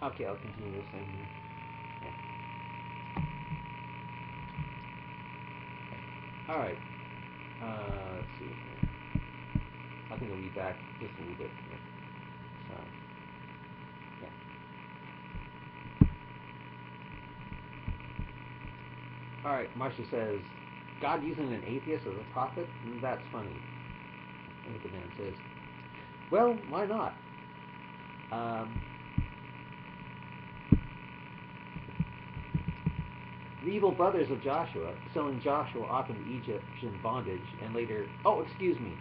Okay, I'll continue this thing here. Yeah. Alright. Let's see here. I think I'll be back just a little bit here. So, yeah. Alright, Marcia says, God using an atheist as a prophet? That's funny. And the man says, well, why not? Um, the evil brothers of Joshua, selling Joshua off into Egyptian bondage, and later, oh, excuse me,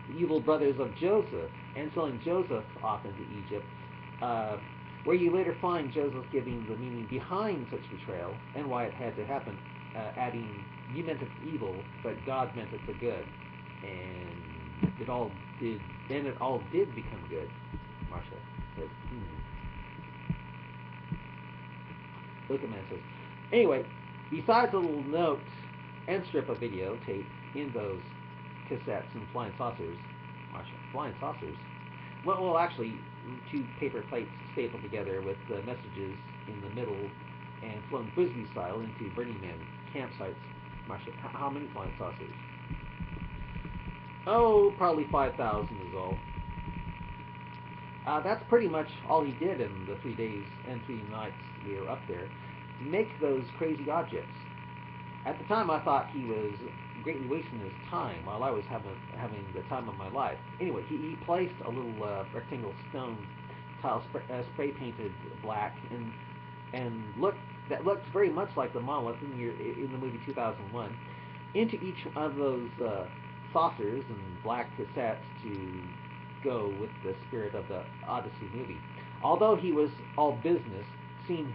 the evil brothers of Joseph, and selling Joseph off into Egypt, uh, where you later find Joseph giving the meaning behind such betrayal and why it had to happen, adding, you meant it for evil, but God meant it for good. And it all did become good, Marshall said. Look at man says. Anyway, besides a little note and strip of video tape in those cassettes and flying saucers, Marshall, flying saucers. Well, actually, two paper plates stapled together with the messages in the middle and flown frisbee style into Burning Man campsites. Marshall, how many flying saucers? Oh, probably 5,000 is all. That's pretty much all he did in the 3 days and 3 nights we were up there. Make those crazy objects. At the time, I thought he was greatly wasting his time while I was having the time of my life. Anyway, he placed a little rectangle stone tile spray painted black and looked very much like the monolith in the movie 2001 into each of those saucers and black cassettes to go with the spirit of the Odyssey movie. Although he was all business, seeing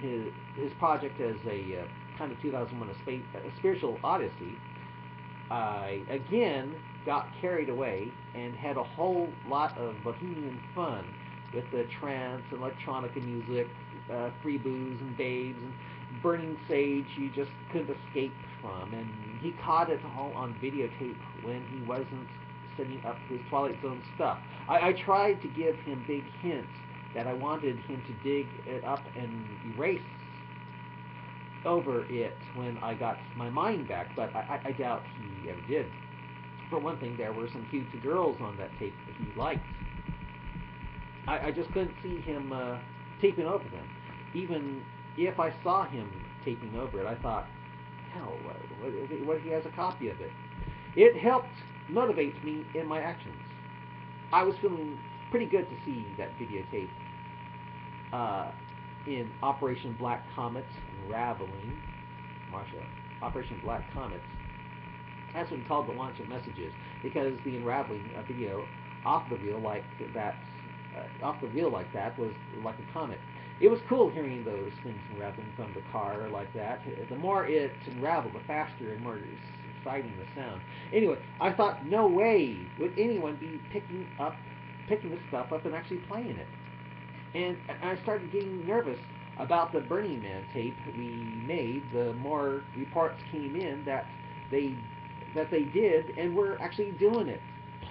his project as a kind of 2001 a spiritual odyssey, I again got carried away and had a whole lot of bohemian fun with the trance and electronica music, free booze and babes and burning sage you just couldn't escape from. And he caught it all on videotape when he wasn't setting up his Twilight Zone stuff. I tried to give him big hints that I wanted him to dig it up and erase over it when I got my mind back, but I doubt he ever did. For one thing, there were some cute girls on that tape that he liked. I just couldn't see him taping over them. Even if I saw him taping over it, I thought, hell, what if he has a copy of it? It helped motivate me in my actions. I was feeling pretty good to see that videotape uh, in Operation Black Comet Unraveling. Marsha, Operation Black Comet. That's what he called the launch of messages because the unraveling video off the reel like that, was like a comet. It was cool hearing those things unraveling from the car like that. The more it unraveled, the faster and more exciting the sound. Anyway, I thought, no way would anyone be picking this stuff up and actually playing it. And I started getting nervous about the Burning Man tape we made. The more reports came in they they did and were actually doing it,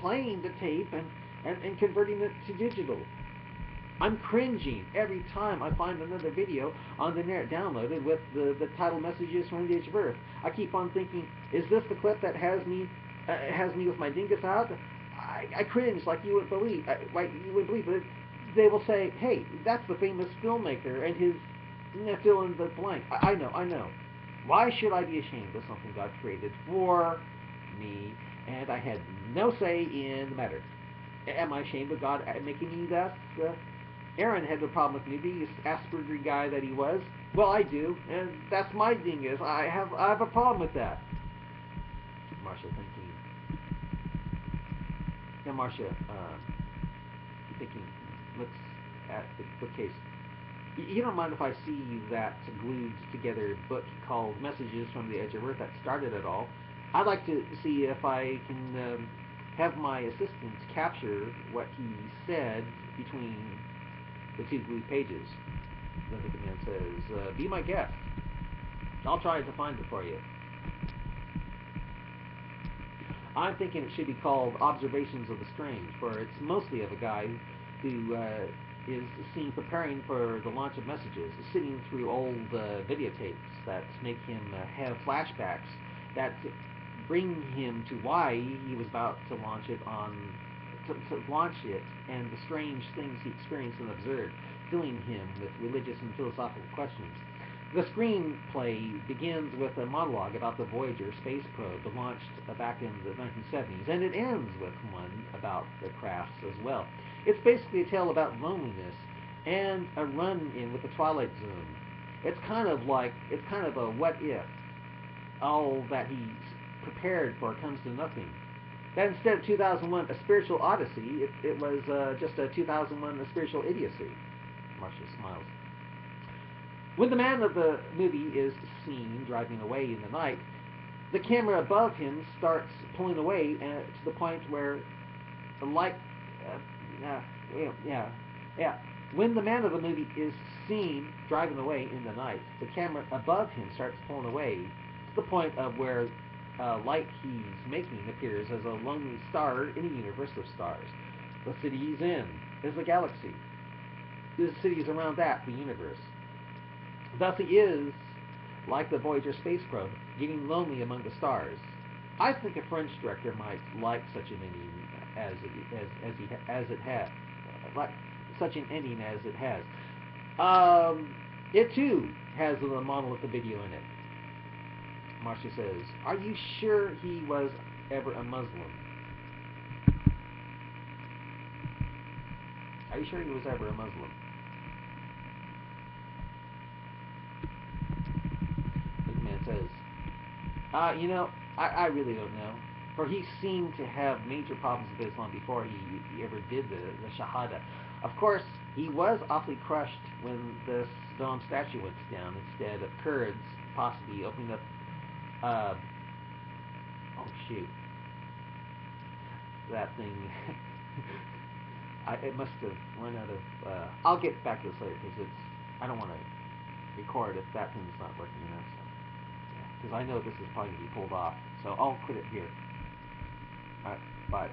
playing the tape and converting it to digital. I'm cringing every time I find another video on the net downloaded with the title messages from the Age of Earth. I keep on thinking, is this the clip that has me with my dingus out? I cringe like you would believe. Like you would believe it. They will say, "Hey, that's the famous filmmaker and his fill in the blank." I know, I know. Why should I be ashamed of something God created for me, and I had no say in the matter? Am I ashamed of God making me that? Aaron had no problem with me, the Asperger guy that he was. Well, I do, and that's my dingus. I have a problem with that. Marcia thinking, and Marcia thinking, let's at the case. You don't mind if I see that glued together book called Messages from the Edge of Earth that started it all? I'd like to see if I can have my assistant capture what he said between the two glued pages. The man says, be my guest. I'll try to find it for you. I'm thinking it should be called Observations of the Strange, for it's mostly of a guy who is seen preparing for the launch of messages, sitting through old videotapes that make him have flashbacks that bring him to why he was about to launch it to launch it, and the strange things he experienced and observed, filling him with religious and philosophical questions. The screenplay begins with a monologue about the Voyager space probe launched back in the 1970s, and it ends with one about the crafts as well. It's basically a tale about loneliness and a run-in with the Twilight Zone. It's kind of a what if. All that he's prepared for comes to nothing. That instead of 2001 A Spiritual Odyssey, it was just a 2001 A Spiritual Idiocy. Marcia smiles. When the man of the movie is seen driving away in the night, the camera above him starts pulling away to the point where the light. Yeah. When the man of the movie is seen driving away in the night, the camera above him starts pulling away to the point of where light he's making appears as a lonely star in a universe of stars. The city he's in is a galaxy. The cities around that, the universe. Thus he is, like the Voyager space probe, getting lonely among the stars. I think a French director might like such an ending as it has, like such an ending as it has. It too has a monolithic video in it. Marcia says, "Are you sure he was ever a Muslim? Are you sure he was ever a Muslim?" The man says, I really don't know. For he seemed to have major problems with Islam before he ever did the Shahada. Of course, he was awfully crushed when the Saddam statue went down instead of Kurds possibly opening up. Oh shoot, that thing. It must have run out of. I'll get back to this later because I don't want to record if that thing's not working. So because I know this is probably going to be pulled off. So I'll quit it here. All right, bye.